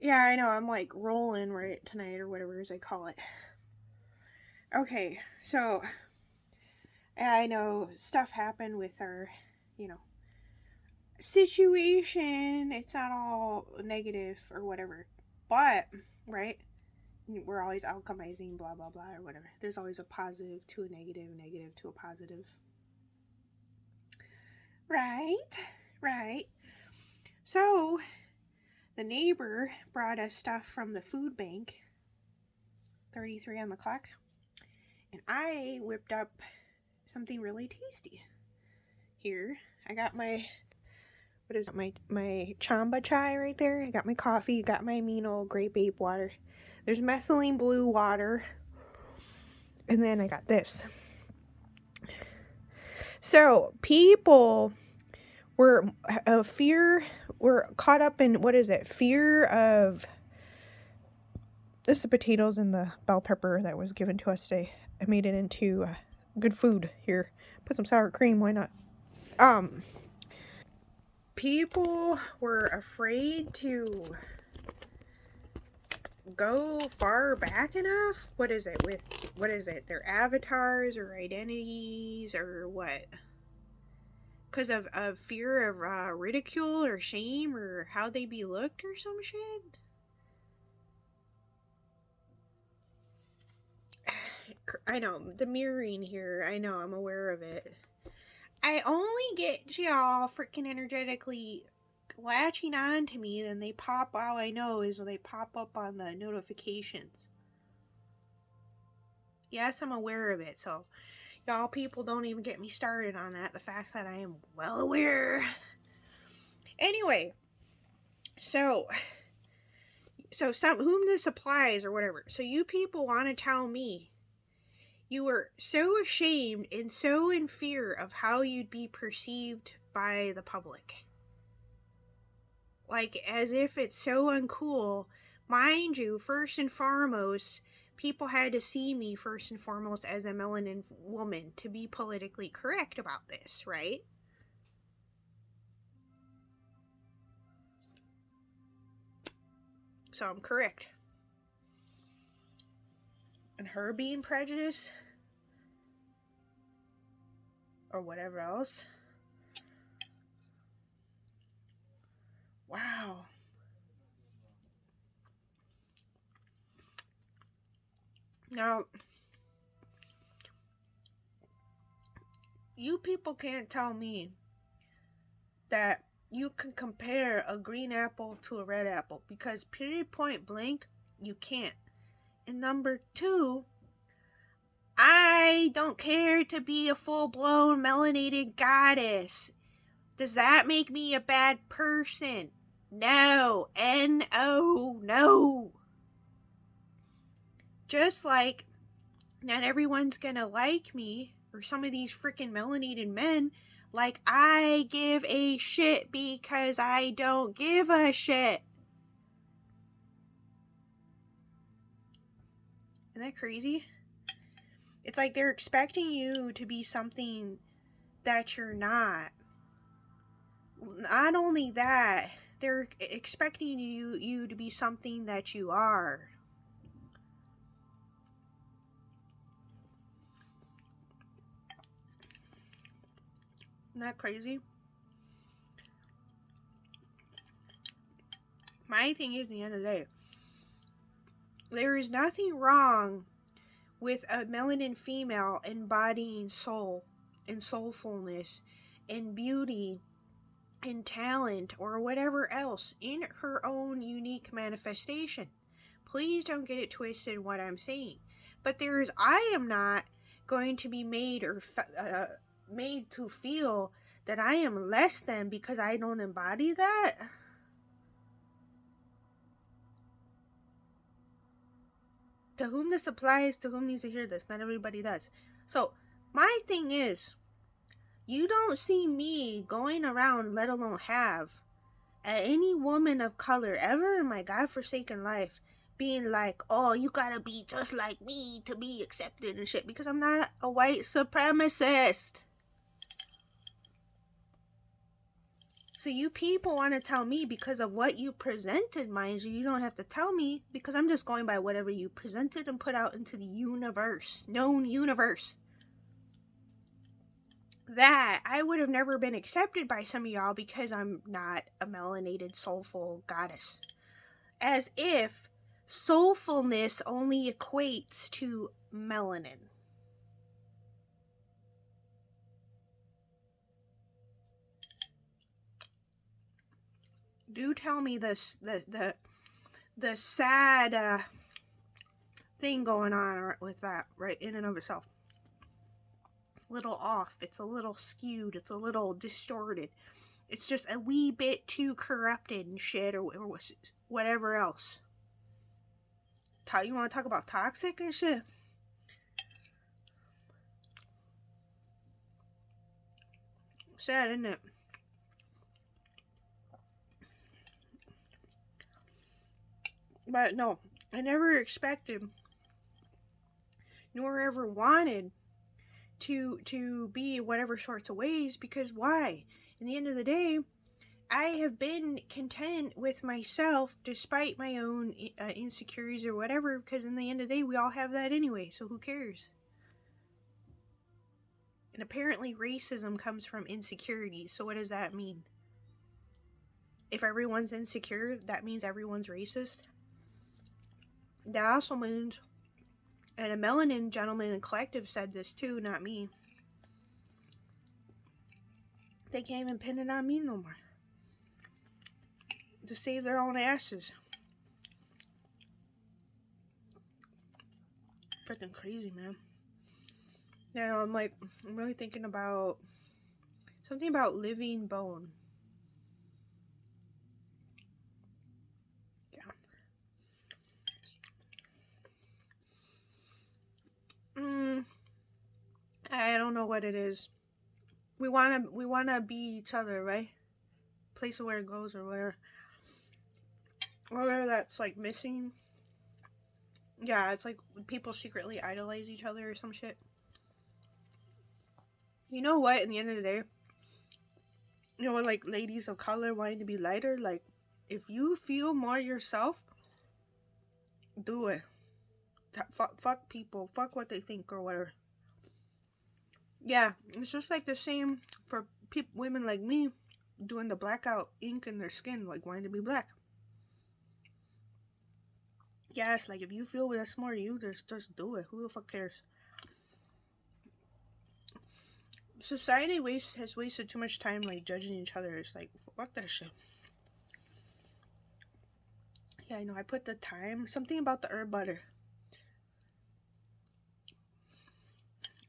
Yeah, I know. I'm like rolling right tonight or whatever as I call it. Okay, so I know stuff happened with our, you know, situation. It's not all negative or whatever. But, right? We're always alchemizing, blah, blah, blah, or whatever. There's always a positive to a negative, negative to a positive. Right? Right. So, the neighbor brought us stuff from the food bank, 33 on the clock, and I whipped up something really tasty. Here, I got my, what is it, my chamba chai right there. I got my coffee, got my amino grape ape water. There's methylene blue water, and then I got this. So, people were we're caught up in, what is it, fear of, this is the potatoes and the bell pepper that was given to us today. I made it into good food here. Put some sour cream, why not? People were afraid to go far back enough. What is it, their avatars or identities or what? Because of fear of ridicule or shame or how they be looked or some shit. I know, the mirroring here, I know, I'm aware of it. I only get y'all freaking energetically latching on to me, then they pop, all I know is when they pop up on the notifications. Yes, I'm aware of it, so y'all people don't even get me started on that, the fact that I am well aware. Anyway, so some whom this applies or whatever. So you people want to tell me you were so ashamed and so in fear of how you'd be perceived by the public. Like, as if it's so uncool. Mind you, first and foremost, people had to see me first and foremost as a melanin woman to be politically correct about this, right? So I'm correct. And her being prejudiced or whatever else. Wow. Now, you people can't tell me that you can compare a green apple to a red apple, because period point blank, you can't. And number two, I don't care to be a full-blown melanated goddess. Does that make me a bad person? No. N-O. No. Just like not everyone's gonna like me, or some of these freaking melanated men, like I give a shit because I don't give a shit. Isn't that crazy? It's like they're expecting you to be something that you're not. Not only that, they're expecting you to be something that you are. Isn't that crazy? My thing is, at the end of the day, there is nothing wrong with a melanin female embodying soul and soulfulness and beauty and talent or whatever else in her own unique manifestation. Please don't get it twisted what I'm saying. But I am not going to be made made to feel that I am less than because I don't embody that. To whom this applies, to whom needs to hear this. Not everybody does. So, my thing is, you don't see me going around, let alone have, any woman of color ever in my godforsaken life being like, oh, you gotta be just like me to be accepted and shit, because I'm not a white supremacist. So you people want to tell me because of what you presented, mind you. You don't have to tell me because I'm just going by whatever you presented and put out into the universe, known universe. That I would have never been accepted by some of y'all because I'm not a melanated soulful goddess. As if soulfulness only equates to melanin. Do tell me this the sad thing going on with that, right, in and of itself. It's a little off, it's a little skewed, it's a little distorted. It's just a wee bit too corrupted and shit, or whatever else. You want to talk about toxic and shit? Sad, isn't it? But no, I never expected nor ever wanted to be whatever sorts of ways, because why? In the end of the day, I have been content with myself despite my own insecurities or whatever, because in the end of the day, we all have that anyway, so who cares? And apparently racism comes from insecurity, so what does that mean? If everyone's insecure, that means everyone's racist? That also means, and a melanin gentleman in collective said this too, not me, they can't even pin it on me no more. To save their own asses. Freaking crazy, man. Now I'm really thinking about something about living bone. Yeah. I don't know what it is. We wanna be each other, right? Place of where it goes or whatever. Whatever that's like missing. Yeah, it's like people secretly idolize each other or some shit. You know what? In the end of the day, you know what? Like ladies of color wanting to be lighter. Like, if you feel more yourself, do it. Fuck people. Fuck what they think or whatever. Yeah, it's just like the same for women like me doing the blackout ink in their skin, like wanting to be black. Yeah, it's like if you feel that's more you, just do it. Who the fuck cares? Society has wasted too much time like judging each other. It's like, fuck that shit. Yeah, I know. I put the time. Something about the herb butter.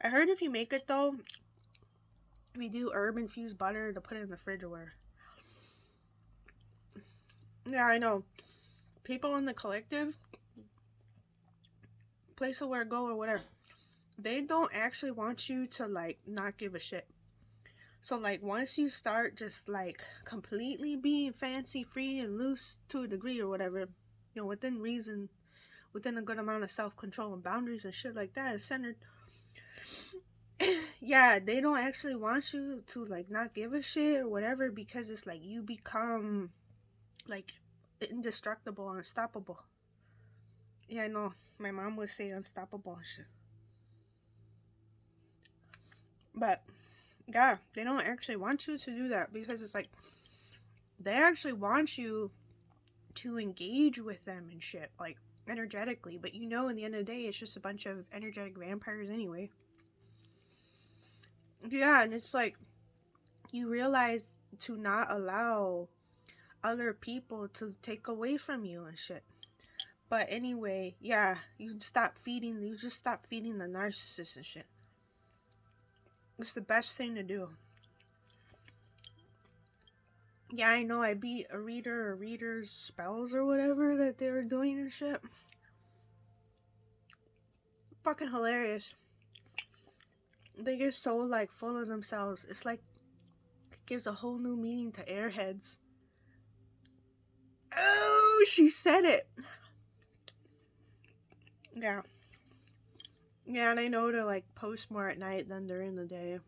I heard if you make it though, if you do herb infused butter, to put it in the fridge or whatever. Yeah, I know. People in the collective, place of where go or whatever, they don't actually want you to like not give a shit. So like once you start just like completely being fancy free and loose to a degree or whatever, you know, within reason, within a good amount of self-control and boundaries and shit like that is centered. Yeah, they don't actually want you to like not give a shit or whatever, because it's like you become like indestructible, unstoppable. Yeah, I know. My mom would say unstoppable and shit. But yeah, they don't actually want you to do that, because it's like they actually want you to engage with them and shit, like energetically. But you know, in the end of the day, it's just a bunch of energetic vampires anyway. Yeah, and it's like you realize to not allow other people to take away from you and shit. But anyway, yeah, you just stop feeding the narcissist and shit. It's the best thing to do. Yeah, I know. I beat a reader or reader's spells or whatever that they were doing and shit. Fucking hilarious. They get so like full of themselves. It's like it gives a whole new meaning to airheads. Oh, she said it. Yeah. Yeah, and I know to like post more at night than during the day.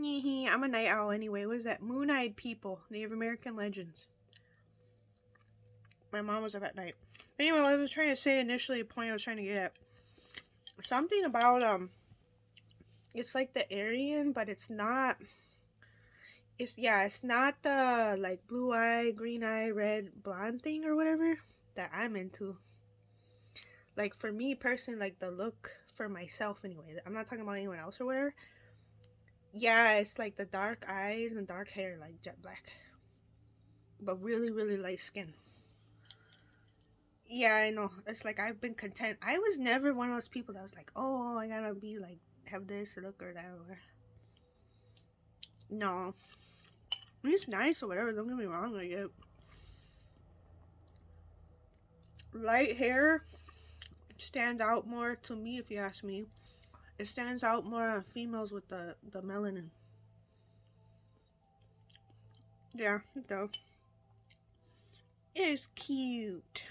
I'm a night owl anyway. What is that? Moon-eyed people. Native American legends. My mom was up at night. Anyway, what I was trying to say initially, the point I was trying to get at. Something about, it's like the Aryan, but it's not. It's not the, like, blue eye, green eye, red, blonde thing or whatever that I'm into. Like, for me personally, like, the look for myself anyway. I'm not talking about anyone else or whatever. Yeah, it's like the dark eyes and dark hair, like jet black. But really, really light skin. Yeah, I know. It's like I've been content. I was never one of those people that was like, oh, I gotta be like, have this look or that or. No. It's nice or whatever, don't get me wrong. Like, light hair stands out more to me, if you ask me. It stands out more on females with the melanin. Yeah, it does. It's cute.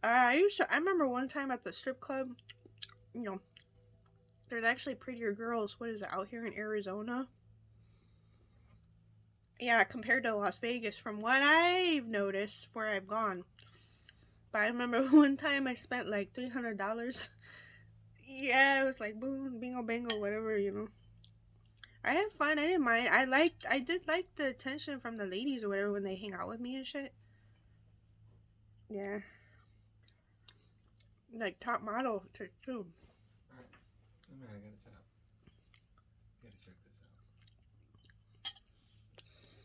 I remember one time at the strip club, you know, there's actually prettier girls, what is it, out here in Arizona? Yeah, compared to Las Vegas, from what I've noticed, where I've gone. But I remember one time I spent like $300. Yeah, it was like boom, bingo, bango, whatever, you know. I had fun. I didn't mind. I did like the attention from the ladies or whatever when they hang out with me and shit. Yeah. Like top model too. Alright. I got it set up. You gotta check